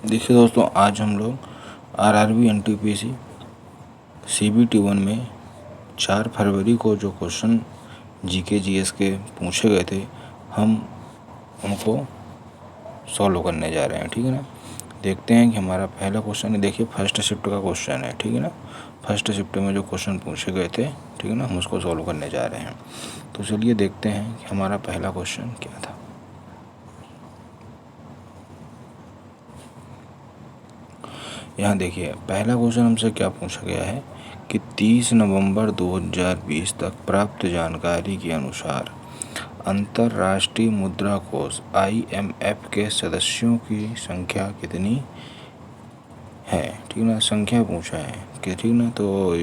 देखिए दोस्तों, आज हम लोग आरआरबी एनटीपीसी CBT 1 में 4 फरवरी को जो क्वेश्चन जीके जीएस के पूछे गए थे, हम उनको सॉल्व करने जा रहे हैं। ठीक है ना। देखते हैं कि हमारा पहला क्वेश्चन है। देखिए, फर्स्ट शिफ्ट का क्वेश्चन है। ठीक है ना। फर्स्ट शिफ्ट में जो क्वेश्चन पूछे गए थे, ठीक है ना, हम उसको सॉल्व करने जा रहे हैं। तो चलिए देखते हैं कि हमारा पहला क्वेश्चन क्या था। यहाँ देखिए, पहला क्वेश्चन हमसे क्या पूछा गया है कि 30 नवंबर 2020 तक प्राप्त जानकारी के अनुसार अंतर्राष्ट्रीय मुद्रा कोष IMF के सदस्यों की संख्या कितनी है। ठीक ना, संख्या पूछा है कि, ठीक ना, तो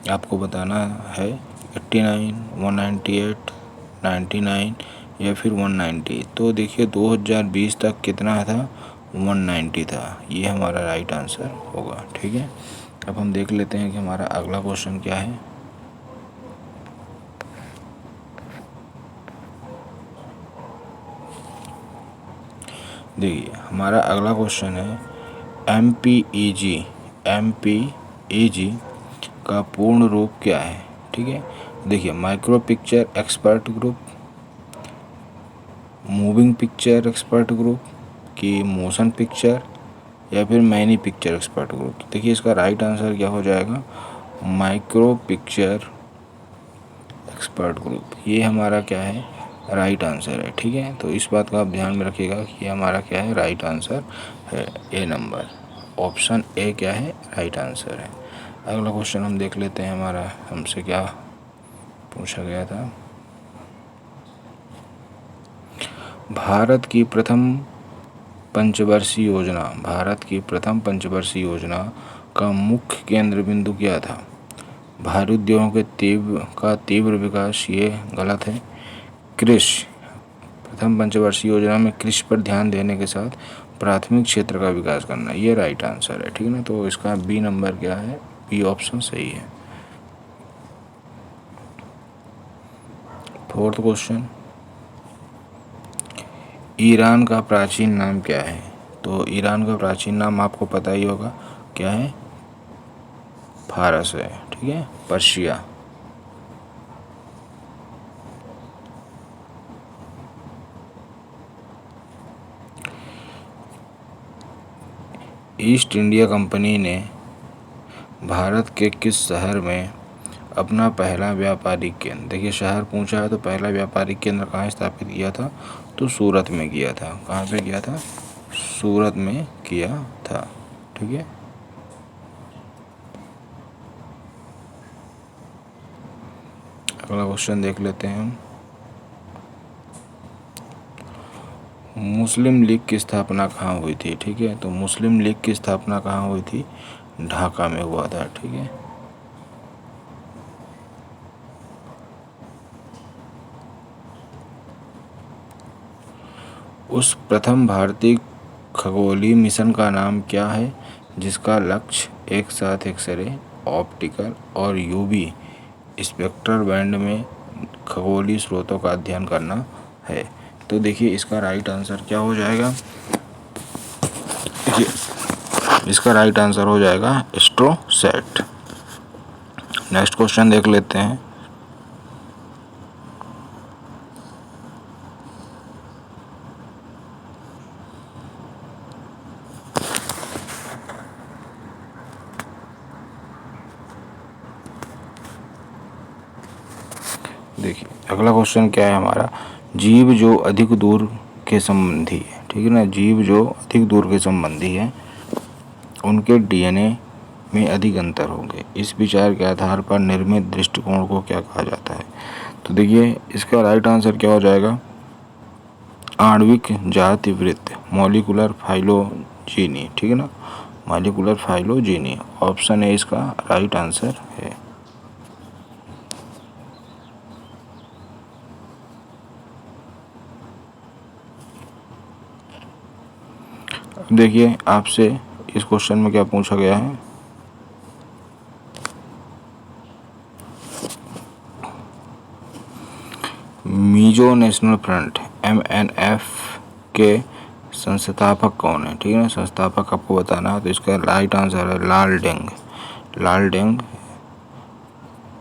आपको बताना है 89, 198, 99 या फिर 190। तो देखिए 2020 तक कितना था, 190 था। ये हमारा राइट आंसर होगा। ठीक है। अब हम देख लेते हैं कि हमारा अगला क्वेश्चन क्या है। देखिए, हमारा अगला क्वेश्चन है MPEG का पूर्ण रूप क्या है। ठीक है। देखिए, micro picture expert group, moving picture expert group की मोशन पिक्चर या फिर मैनी पिक्चर एक्सपर्ट ग्रुप। देखिए, इसका राइट आंसर क्या हो जाएगा, माइक्रो पिक्चर एक्सपर्ट ग्रुप। ये हमारा क्या है, राइट आंसर है। ठीक है। तो इस बात का आप ध्यान में रखिएगा कि ये हमारा क्या है, राइट आंसर है। ए नंबर, ऑप्शन ए क्या है, राइट आंसर है। अगला क्वेश्चन हम देख लेते हैं, हमारा हमसे क्या पूछा गया था। भारत की प्रथम पंचवर्षीय योजना का मुख्य केंद्र बिंदु क्या था। भारी उद्योगों के तीव्र विकास, ये गलत है। कृषि, प्रथम पंचवर्षीय योजना में कृषि पर ध्यान देने के साथ प्राथमिक क्षेत्र का विकास करना, ये राइट आंसर है। ठीक है ना। तो इसका बी नंबर क्या है, बी ऑप्शन सही है। फोर्थ क्वेश्चन, ईरान का प्राचीन नाम क्या है। तो ईरान का प्राचीन नाम आपको पता ही होगा, क्या है, फारस है। ठीक है, पर्शिया। ईस्ट इंडिया कंपनी ने भारत के किस शहर में अपना पहला व्यापारिक केंद्र, देखिए शहर पूछा है तो पहला व्यापारिक केंद्र कहाँ स्थापित किया था, तो सूरत में किया था। कहाँ पे किया था, सूरत में किया था। ठीक है। अगला क्वेश्चन देख लेते हैं हम। मुस्लिम लीग की स्थापना कहाँ हुई थी। ठीक है। तो मुस्लिम लीग की स्थापना कहाँ हुई थी, ढाका में हुआ था। ठीक है। उस प्रथम भारतीय खगोलीय मिशन का नाम क्या है जिसका लक्ष्य एक साथ एक्सरे, ऑप्टिकल और यूवी स्पेक्ट्रल बैंड में खगोलीय स्रोतों का अध्ययन करना है। तो देखिए, इसका राइट आंसर क्या हो जाएगा, देखिए इसका राइट आंसर हो जाएगा एस्ट्रोसैट। नेक्स्ट क्वेश्चन देख लेते हैं। देखिए, अगला क्वेश्चन क्या है हमारा, जीव जो अधिक दूर के संबंधी है। ठीक है ना, जीव जो अधिक दूर के संबंधी है उनके DNA में अधिक अंतर होंगे। इस विचार के आधार पर निर्मित दृष्टिकोण को क्या कहा जाता है। तो देखिए, इसका राइट आंसर क्या हो जाएगा, आणविक जाति वृत्त, मॉलिकुलर फाइलोजेनी। ठीक है ना, मॉलिकुलर फाइलोजेनी, ऑप्शन ए इसका राइट आंसर है। देखिए, आपसे इस क्वेश्चन में क्या पूछा गया है, मिजो नेशनल फ्रंट MNF के संस्थापक कौन है, ठीक है ना, संस्थापक आपको बताना है। तो इसका राइट आंसर है लाल डेंग। लाल डेंग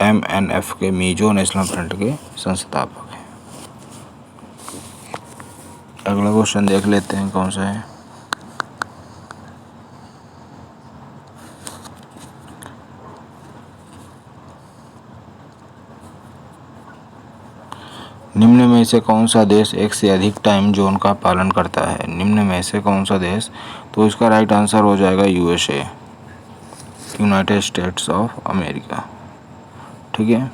MNF के मिजो नेशनल फ्रंट के संस्थापक हैं। अगला क्वेश्चन देख लेते हैं कौन सा है। निम्न में से कौन सा देश एक से अधिक टाइम जोन का पालन करता है। निम्न में से कौन सा देश, तो इसका राइट आंसर हो जाएगा USA, United states of America, ठीक है।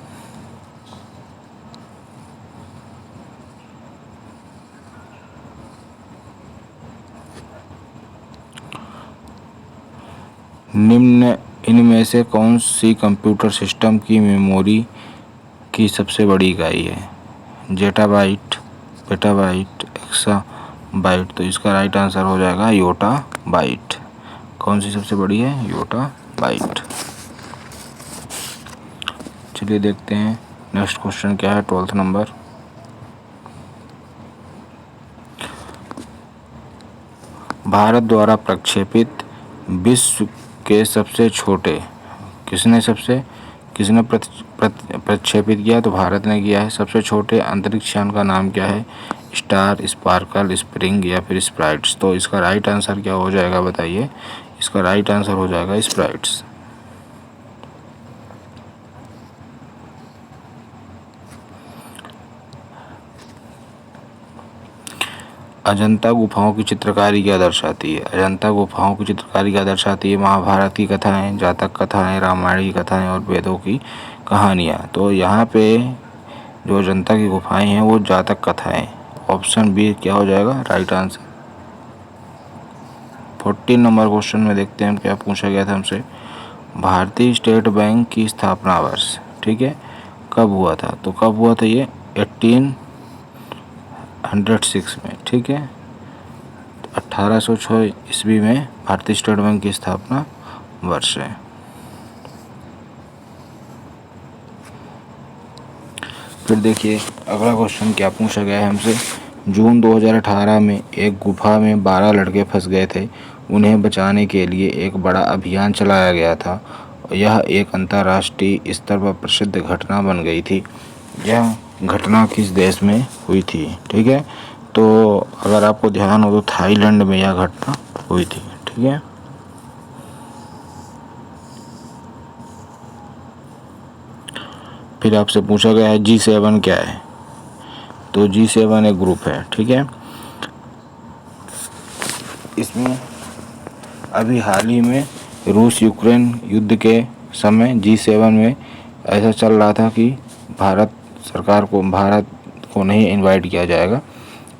निम्न इनमें से कौन सी कंप्यूटर सिस्टम की मेमोरी की सबसे बड़ी इकाई है। Zettabyte, petabyte, exabyte. तो इसका राइट आंसर हो जाएगा योटा बाइट। कौन सी सबसे बड़ी है, योटा बाइट। चलिए देखते हैं नेक्स्ट क्वेश्चन क्या है, 12th नंबर। भारत द्वारा प्रक्षेपित विश्व के सबसे छोटे, किसने प्रक्षेपित किया, तो भारत ने किया है। सबसे छोटे अंतरिक्ष यान का नाम क्या है, स्टार, स्पार्कल, स्प्रिंग या फिर स्प्राइट्स। तो इसका राइट आंसर क्या हो जाएगा बताइए। इसका राइट आंसर हो जाएगा स्प्राइट्स। अजंता गुफाओं की चित्रकारी क्या दर्शाती है। अजंता गुफाओं की चित्रकारी क्या दर्शाती है, महाभारत की कथाएं, जातक कथाएं, रामायण की कथाएं और वेदों की कहानियाँ। तो यहाँ पे जो अजंता की गुफाएं हैं वो जातक कथाएं। ऑप्शन बी क्या हो जाएगा राइट आंसर। 14 नंबर क्वेश्चन में देखते हैं क्या पूछा गया था हमसे। भारतीय स्टेट बैंक की स्थापना वर्ष, ठीक है, कब हुआ था, तो कब हुआ था ये 1806 में, ठीक है। 1806 ईस्वी में भारतीय स्टेट बैंक की स्थापना वर्ष है। फिर देखिए अगला क्वेश्चन क्या पूछा गया है हमसे। जून 2018 में एक गुफा में 12 लड़के फंस गए थे। उन्हें बचाने के लिए एक बड़ा अभियान चलाया गया था। यह एक अंतर्राष्ट्रीय स्तर पर प्रसिद्ध घटना बन गई थी। यह घटना किस देश में हुई थी, ठीक है। तो अगर आपको ध्यान हो तो थाईलैंड में यह घटना हुई थी, ठीक है। फिर आपसे पूछा गया है G7 क्या है, तो G7 एक ग्रुप है, ठीक है। इसमें अभी हाल ही में रूस यूक्रेन युद्ध के समय G7 में ऐसा चल रहा था कि भारत को नहीं इनवाइट किया जाएगा,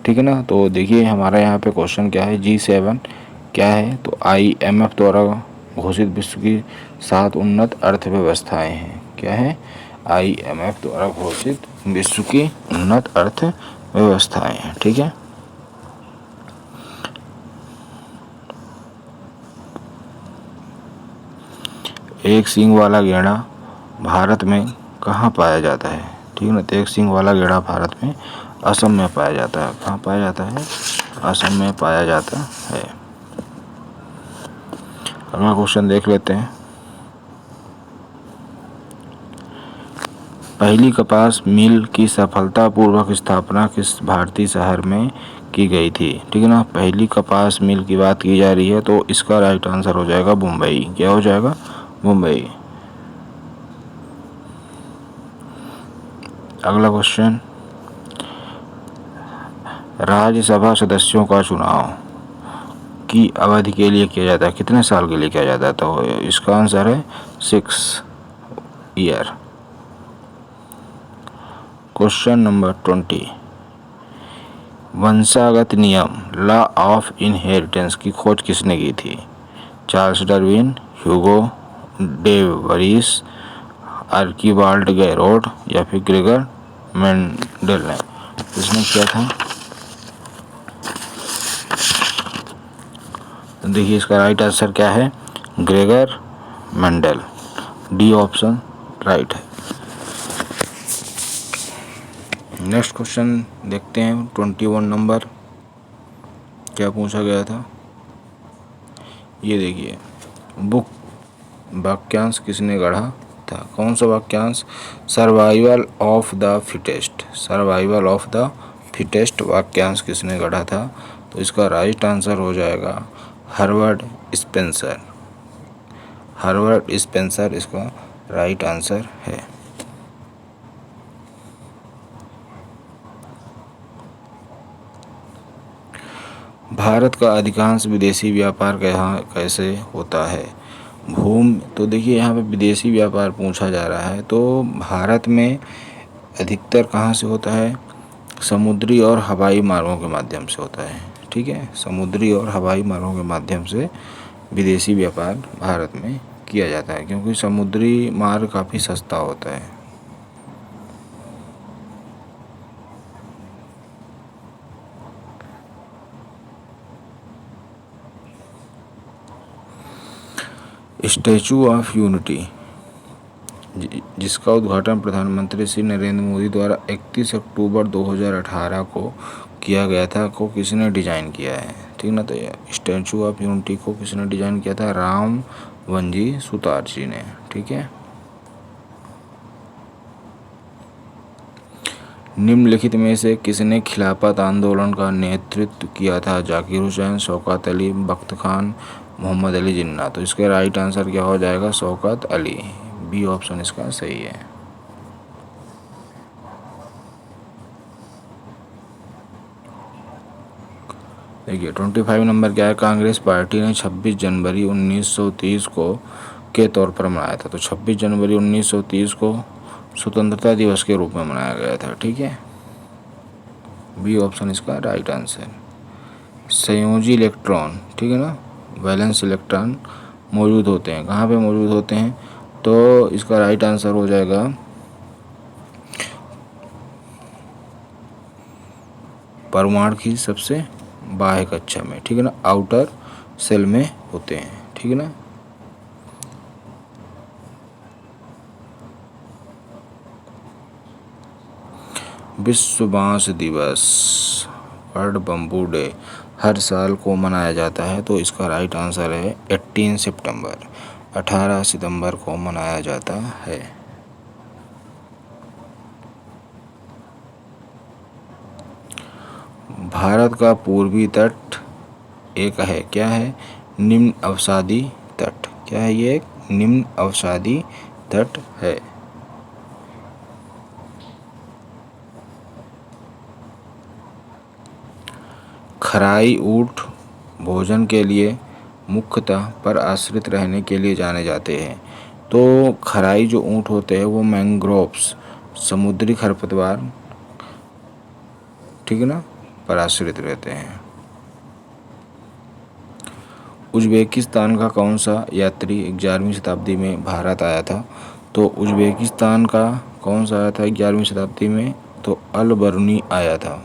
ठीक है ना। तो देखिए हमारा यहाँ पे क्वेश्चन क्या है, G7 क्या है, तो IMF द्वारा घोषित विश्व की 7 उन्नत अर्थव्यवस्थाएं हैं। क्या है, IMF द्वारा घोषित विश्व की उन्नत अर्थव्यवस्थाएं हैं, ठीक है। एक सींग वाला गैंडा भारत में कहाँ पाया जाता है, ठीक है ना। तो एक सींग वाला गैंडा भारत में असम में पाया जाता है। कहाँ पाया जाता है, असम में पाया जाता है। अगला क्वेश्चन देख लेते हैं। पहली कपास मिल की सफलतापूर्वक स्थापना किस भारतीय शहर में की गई थी, ठीक है ना। पहली कपास मिल की बात की जा रही है तो इसका राइट आंसर हो जाएगा मुंबई। क्या हो जाएगा, मुंबई। अगला क्वेश्चन, राज्यसभा सदस्यों का चुनाव की अवधि के लिए किया जाता है, कितने साल के लिए किया जाता है, तो इसका आंसर है 6 ईयर। क्वेश्चन नंबर 20, वंशागत नियम लॉ ऑफ इनहेरिटेंस की खोज किसने की थी। चार्ल्स डार्विन, ह्यूगो डे वरीस, आर्कीबाल्ड गैरोड या फिर ग्रेगर मेंडल ने इसने किया था। देखिए इसका राइट आंसर क्या है, Gregor Mendel. D option right है। नेक्स्ट क्वेश्चन देखते हैं 21 नंबर। क्या पूछा गया था? ये देखिए, बुक वाक्यांश किसने गढ़ा था? कौन सा वाक्यांश? Survival of the fittest. Survival of the fittest वाक्यांश किसने गढ़ा था? तो इसका राइट आंसर हो जाएगा हर्बर्ट स्पेंसर। हर्बर्ट स्पेंसर इसका राइट आंसर है। भारत का अधिकांश विदेशी व्यापार कैसे होता है? तो देखिए, यहाँ पे विदेशी व्यापार पूछा जा रहा है, तो भारत में अधिकतर कहाँ से होता है? समुद्री और हवाई मार्गों के माध्यम से होता है। ठीक है, समुद्री और हवाई मार्गों के माध्यम से विदेशी व्यापार भारत में किया जाता है, क्योंकि समुद्री मार्ग काफ़ी सस्ता होता है। स्टैचू ऑफ यूनिटी, जिसका उद्घाटन प्रधानमंत्री श्री नरेंद्र मोदी द्वारा 31 अक्टूबर 2018 को किया गया था, को किसने डिजाइन किया है? ठीक ना, तो स्टैचू ऑफ यूनिटी को किसने डिजाइन किया था? राम वनजी सुतार जी ने। ठीक है, निम्नलिखित में से किसने खिलाफत आंदोलन का नेतृत्व किया था? जाकिर हुसैन, शौकत अली, बख्त खान, मोहम्मद अली जिन्ना। तो इसका राइट आंसर क्या हो जाएगा? शौकत अली। बी ऑप्शन इसका सही है। देखिए 25 नंबर क्या है? कांग्रेस पार्टी ने 26 जनवरी 1930 को के तौर पर मनाया था। तो 26 जनवरी 1930 को स्वतंत्रता दिवस के रूप में मनाया गया था। ठीक है, बी ऑप्शन इसका राइट आंसर। संयोजी इलेक्ट्रॉन, ठीक है ना, वैलेंस इलेक्ट्रॉन मौजूद होते हैं, कहाँ पे मौजूद होते हैं? तो इसका राइट आंसर हो जाएगा परमाणु की सबसे बाह्य कक्षा में। ठीक है ना, आउटर सेल में होते हैं। ठीक है ना, विश्व बांस दिवस, वर्ल्ड बम्बू डे, हर साल को मनाया जाता है। तो इसका राइट आंसर है 18 सितंबर, 18 सितंबर को मनाया जाता है। भारत का पूर्वी तट एक है, क्या है? निम्न अवसादी तट। क्या है ये? एक निम्न अवसादी तट है। खराई ऊँट भोजन के लिए मुख्यतः पर आश्रित रहने के लिए जाने जाते हैं। तो खराई जो ऊँट होते हैं वो मैंग्रोव्स, समुद्री खरपतवार, ठीक है ना, पर आश्रित रहते हैं। उज़्बेकिस्तान का कौन सा यात्री 11वीं शताब्दी में भारत आया था? तो उज़्बेकिस्तान का कौन सा आया था 11वीं शताब्दी में? तो अल बरूनी आया था।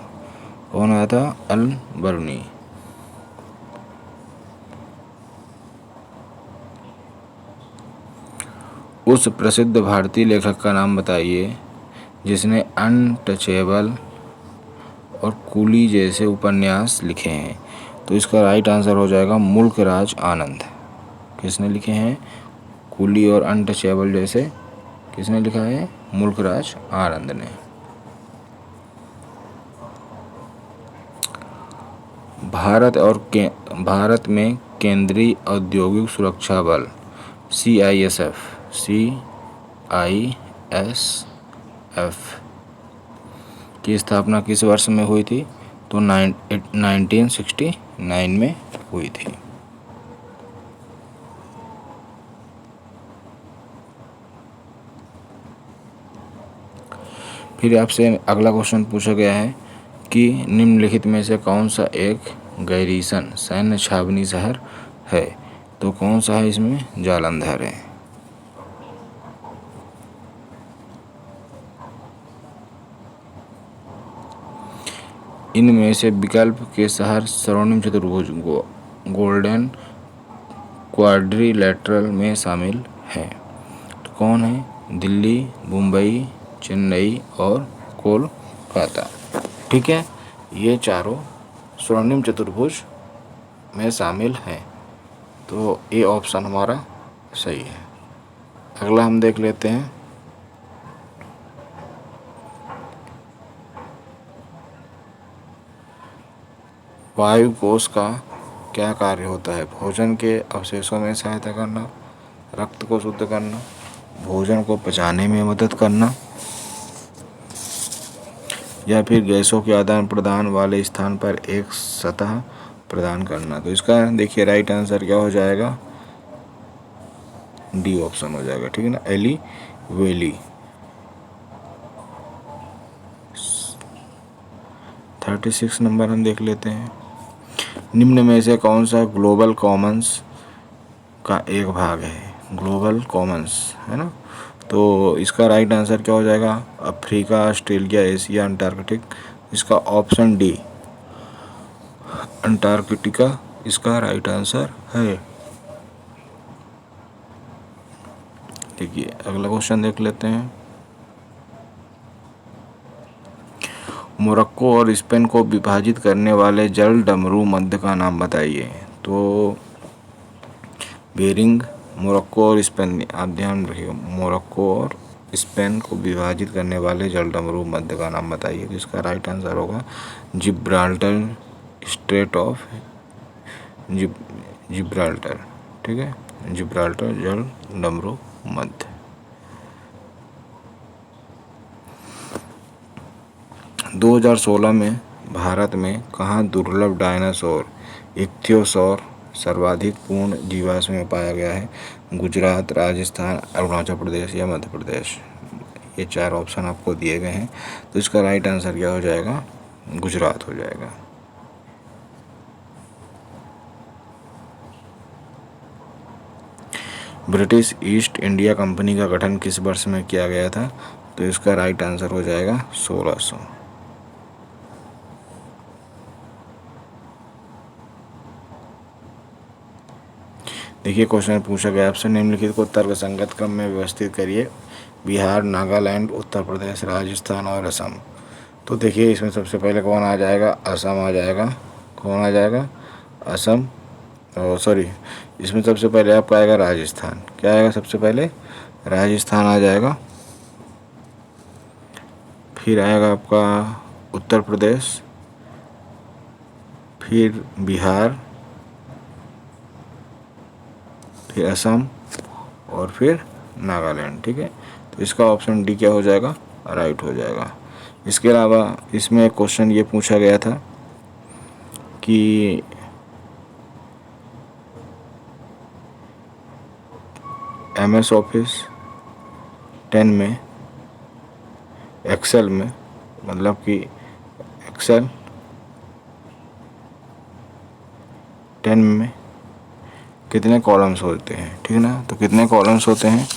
कौन आया था? अल बरूनी। उस प्रसिद्ध भारतीय लेखक का नाम बताइए जिसने अनटचेबल और कूली जैसे उपन्यास लिखे हैं। तो इसका राइट आंसर हो जाएगा मुल्कराज आनंद। किसने लिखे हैं? कूली और अनटचेबल जैसे किसने लिखा है? मुल्कराज आनंद ने। भारत में केंद्रीय औद्योगिक सुरक्षा बल CISF की स्थापना किस वर्ष में हुई थी? तो 1969 में हुई थी। फिर आपसे अगला क्वेश्चन पूछा गया है कि निम्नलिखित में से कौन सा एक गैरीसन सैन्य छावनी शहर है? तो कौन सा है इसमें? जालंधर है। इनमें से विकल्प के शहर स्वर्णिम चतुर्भुज गोल्डन क्वाड्रिलेटरल में शामिल हैं। तो कौन है? दिल्ली, मुंबई, चेन्नई और कोलकाता। ठीक है, ये चारों स्वर्णिम चतुर्भुज में शामिल हैं। तो ए ऑप्शन हमारा सही है। अगला हम देख लेते हैं, वायु कोश का क्या कार्य होता है? भोजन के अवशेषों में सहायता करना, रक्त को शुद्ध करना, भोजन को पचाने में मदद करना, या फिर गैसों के आदान प्रदान वाले स्थान पर एक सतह प्रदान करना। तो इसका देखिए राइट आंसर क्या हो जाएगा? डी ऑप्शन हो जाएगा, ठीक है ना, एली वेली। 36 नंबर हम देख लेते हैं, निम्न में से कौन सा ग्लोबल कॉमन्स का एक भाग है? ग्लोबल कॉमन्स है ना, तो इसका राइट आंसर क्या हो जाएगा? Africa, Australia, Asia, Antarctic. इसका ऑप्शन डी अंटार्कटिका इसका राइट आंसर है। देखिए अगला क्वेश्चन देख लेते हैं, मोरक्को और स्पेन को विभाजित करने वाले जल डमरू मध्य का नाम बताइए। तो बेरिंग, मोरक्को और स्पेन, आप ध्यान रखिए, मोरक्को और स्पेन को विभाजित करने वाले जल डमरू मध्य का नाम बताइए। तो इसका राइट आंसर होगा जिब्राल्टर स्ट्रेट ऑफ जिब्राल्टर, ठीक है, जिब्राल्टर जल डमरू मध्य। 2016 में भारत में कहाँ दुर्लभ डायनासोर इक्थियोसॉर सर्वाधिक पूर्ण जीवाश्म में पाया गया है? गुजरात, राजस्थान, अरुणाचल प्रदेश या मध्य प्रदेश। ये 4 ऑप्शन आपको दिए गए हैं। तो इसका राइट आंसर क्या हो जाएगा? गुजरात हो जाएगा। ब्रिटिश ईस्ट इंडिया कंपनी का गठन किस वर्ष में किया गया था? तो इसका राइट आंसर हो जाएगा 1600। देखिए क्वेश्चन पूछा गया आपसे, निम्नलिखित को तर्कसंगत क्रम में व्यवस्थित करिए। बिहार, नागालैंड, उत्तर प्रदेश, राजस्थान और असम। तो देखिए इसमें सबसे पहले कौन आ जाएगा? असम आ जाएगा। कौन आ जाएगा? असम। सॉरी, इसमें सबसे पहले आपका आएगा राजस्थान। क्या आएगा सबसे पहले? राजस्थान आ जाएगा। फिर आएगा आपका उत्तर प्रदेश, फिर बिहार, फिर असम और फिर नागालैंड, ठीक है। तो इसका ऑप्शन डी क्या हो जाएगा? राइट हो जाएगा। इसके अलावा इसमें क्वेश्चन ये पूछा गया था कि MS ऑफिस 10 में, एक्सेल में, मतलब कि एक्सेल 10 में कितने कॉलम्स होते हैं, ठीक है ना। तो कितने कॉलम्स होते हैं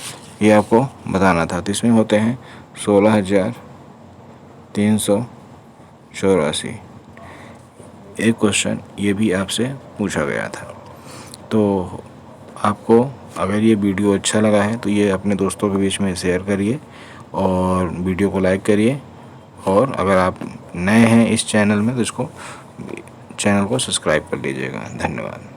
ये आपको बताना था। तो इसमें होते हैं 16,384। एक क्वेश्चन ये भी आपसे पूछा गया था। तो आपको अगर ये वीडियो अच्छा लगा है तो ये अपने दोस्तों के बीच में शेयर करिए और वीडियो को लाइक करिए। और अगर आप नए हैं इस चैनल में तो इसको चैनल को सब्सक्राइब कर लीजिएगा। धन्यवाद।